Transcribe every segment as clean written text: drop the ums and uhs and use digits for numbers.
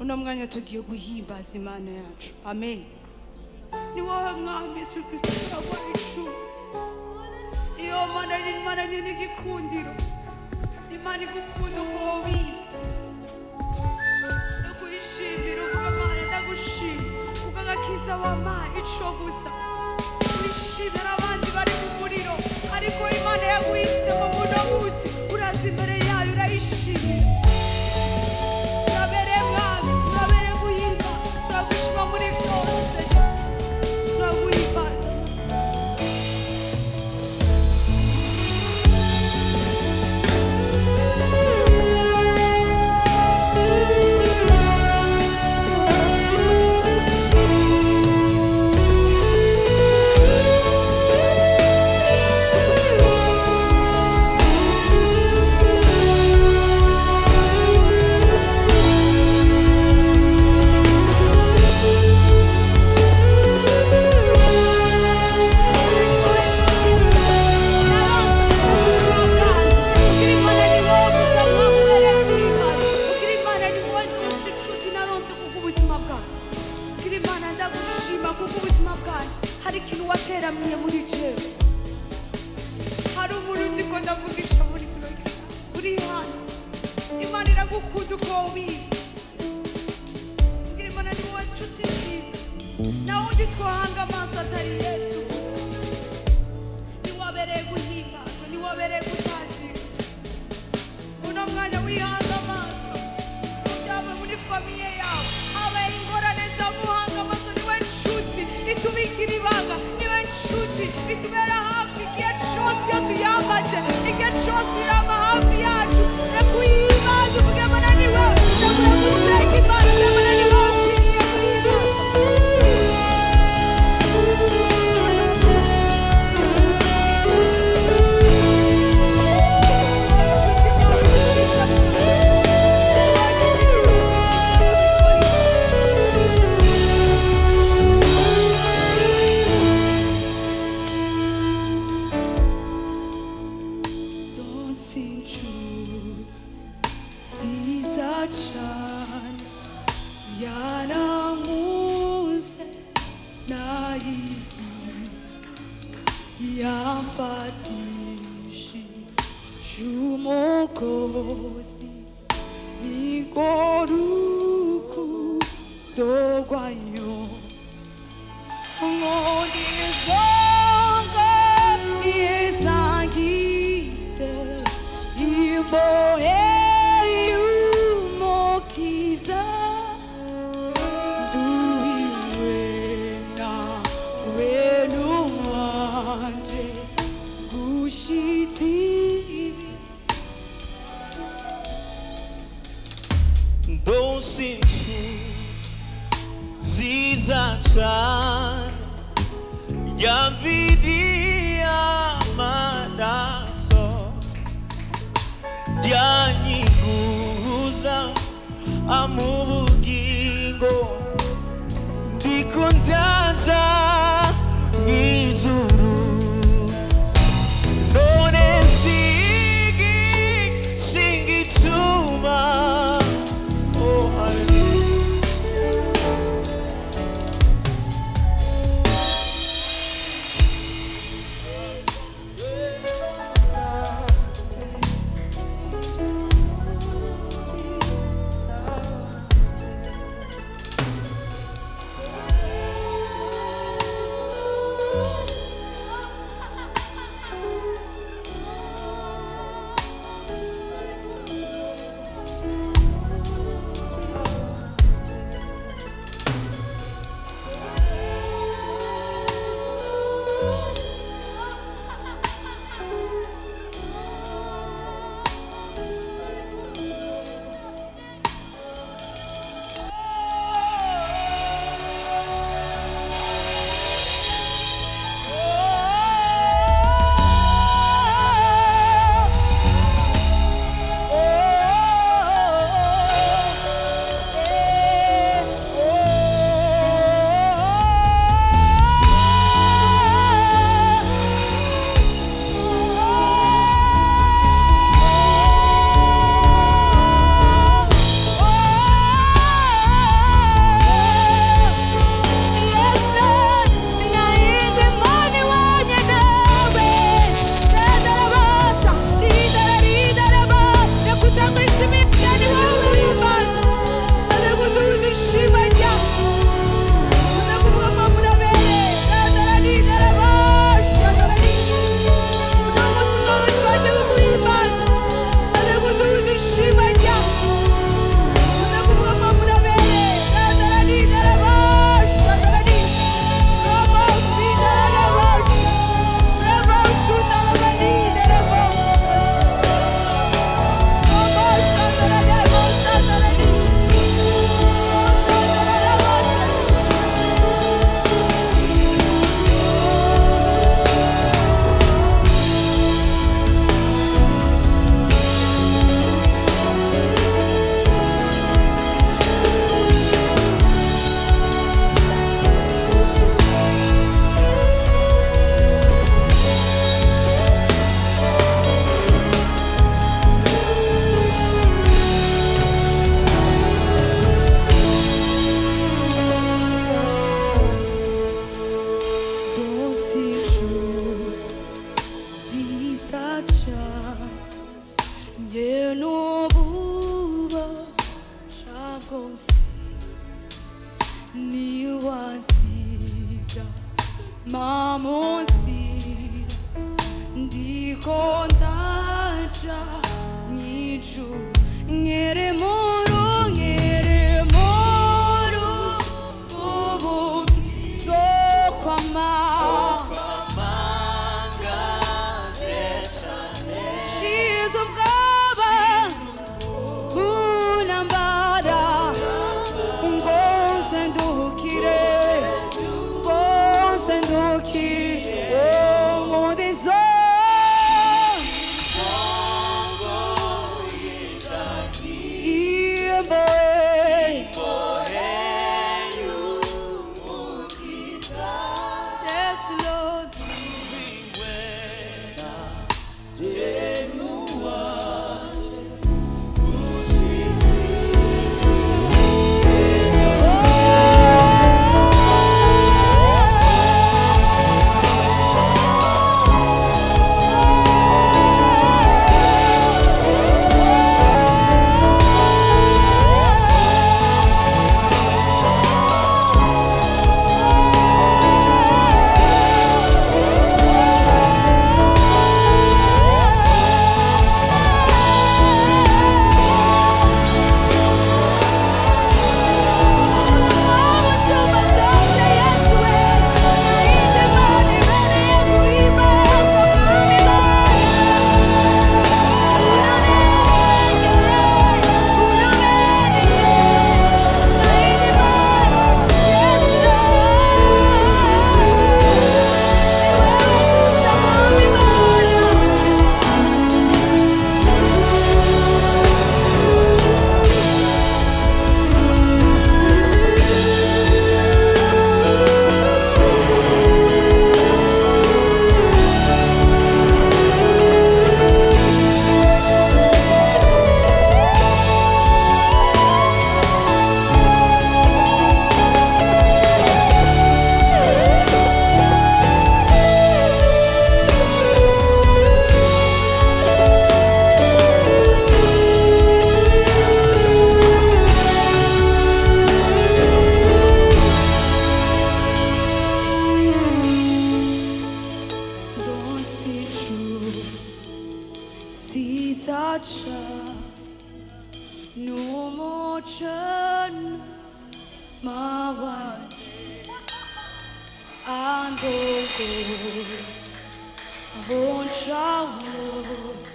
uno mwanya tugiye guhimbaza Imana yacu. Amen. Ni wowe mwami Yesu Kristo wacu. Iyo Mana ni Imana n'igikundiro. Imana igukunda uko wize. Ndagushimira uvuga Mana ndagushimira. Ugagakiza wampaye ico gusa. Wishimira abandi bari mu muriro ariko Imana yaguhisemo muno munsi uraza imbere yayo urayishimira. Urabere mwami, urabere guhimba, turagushima muri byose, turaguhimbaza. Hari ikintu wateramiye muri jewe, hari umuntu ndiko ndavugisha muri kino kibanza uri hano. Imana iragukunda uko ubizi. Ngira Imana ni wowe nshuti nziza, na wundi twohanga amaso atari Yesu gusa. Ni wabereye guhimbaza, ni wabereye gutazira. Uno mwanya wihanze amaso ujyame muri famiye yawe, habaye ingorane zamuhanga amaso niwe nshuti itubikira ibanga, niwe nshuti itubera hafi igihe cyose iyo tuyambaje, igihe cyose iraba hafi yacu. Ndakuhimbaza uvuge Mana ni wowe, ndakuragusenga Imana Mana ni wowe ukwiriye Yafatishi Shumokosi Nigoruku Dogwayo Ngonizonga Yesangise Ibohe Yumokiza Duiwena Wenu Wanje Gushiti Dosinsu Zizachan Yavidia Madaso Yanyiguza Amubugingo Dikundanza Nizuru yose niwansiga mamusira ndiko ndaja mw'ijuru nyere muru ubu sokwama She's of God unambara ngozendukire umudezo Yes, Lord. No more churn, my one and go on showers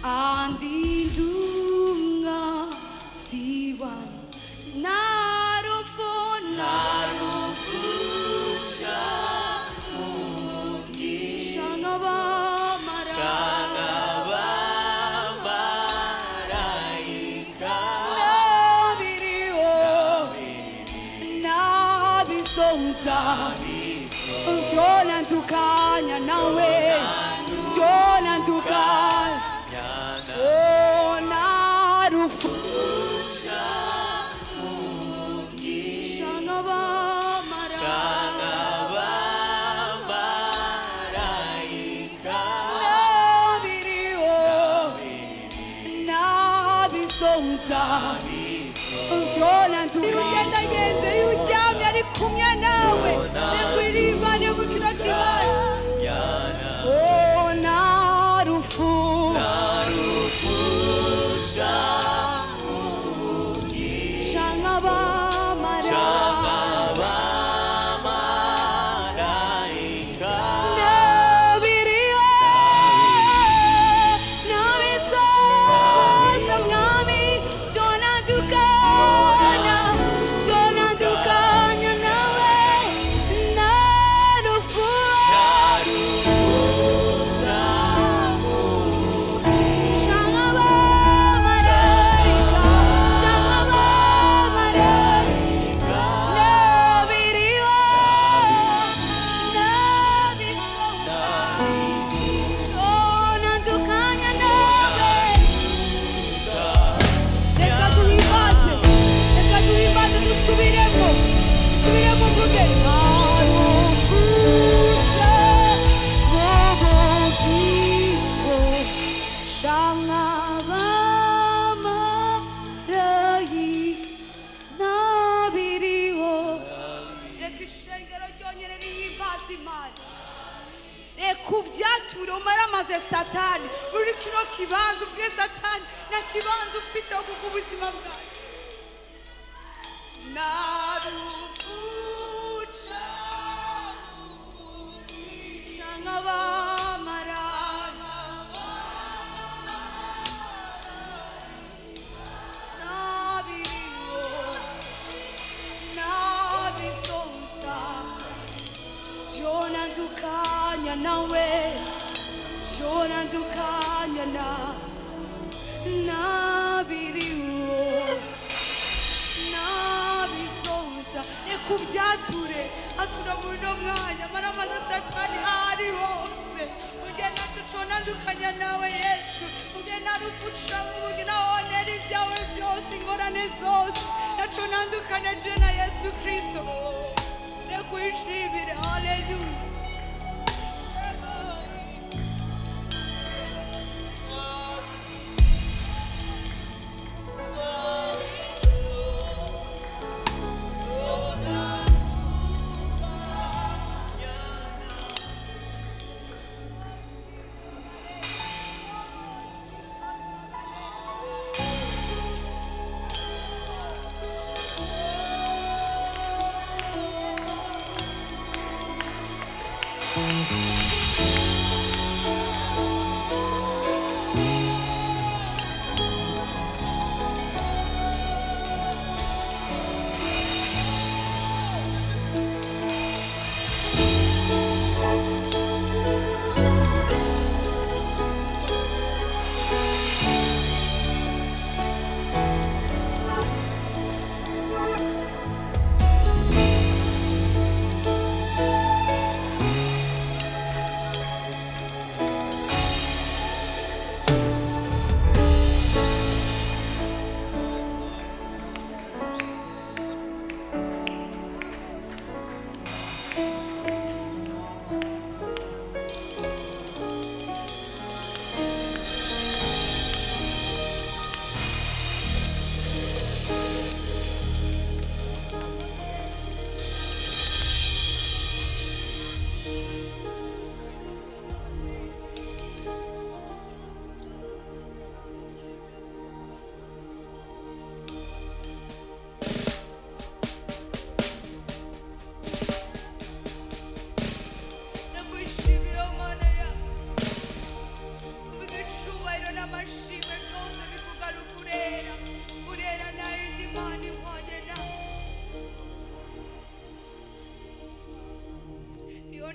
and the dunga siwan narufucha shanaba Jonan tukanya nawe Jonan tukanya Oh narufucha Shanaba maraika Nabirio Nabisonsa Jonan tukanya Yende yujamye ari kumwe nawe Nekwiriba nebukira kibara Oh narufucha Shangaba maraika Nabirio Nabisosa mwami Jonan tukanya nawe Shangaba maraika kino kibanza ubwire satani nta kibanza ufite wo kuko ubuzima bwawe narufuca n'abamarana nabiriho nabisonsa jona dukanya nawe jona dukanya na nabiriho nabisonsa ekubyature atura muri no mwanya maramaza satani ari hose ugenda tucona dukanya nawe Yesu ugenda rufuca ugenda onera ibyawe byose ingorane zose nacona dukanya je na Yesu Kristo nekuishibire haleluya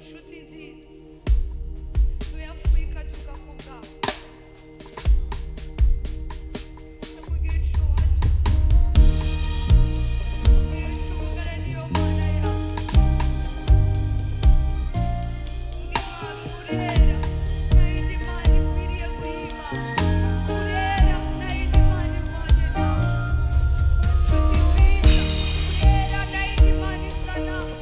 nshuti nziza tuyafurika tukavuga kugira icyo wajya kugira icyo ugana niyo mana yawe urera nta yindi mana ikwiriye kuyimana urera nta yindi mana ihwanye nawe nshuti nziza urera nta yindi mana isa nawe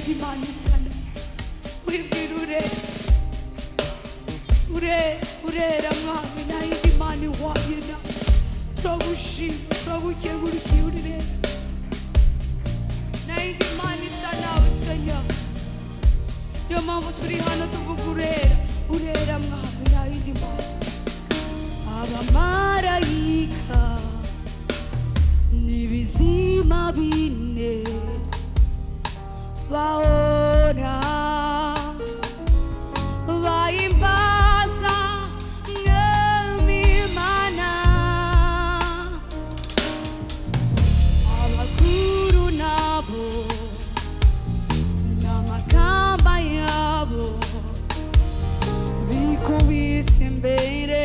yindi mana isana wibwira urera mwami nta yindi mana ihwanye nawe turagushima turagukengurukira urera nta yindi mana isa nawe senya niyo mpamvu turi hano tuvuga urera mwami nta yindi mana abamarayika n'ibizima bine bahora bahimbaza mwami Mana abakuru nabo n'amakamba yabo bikubise imbere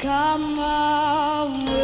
Come on.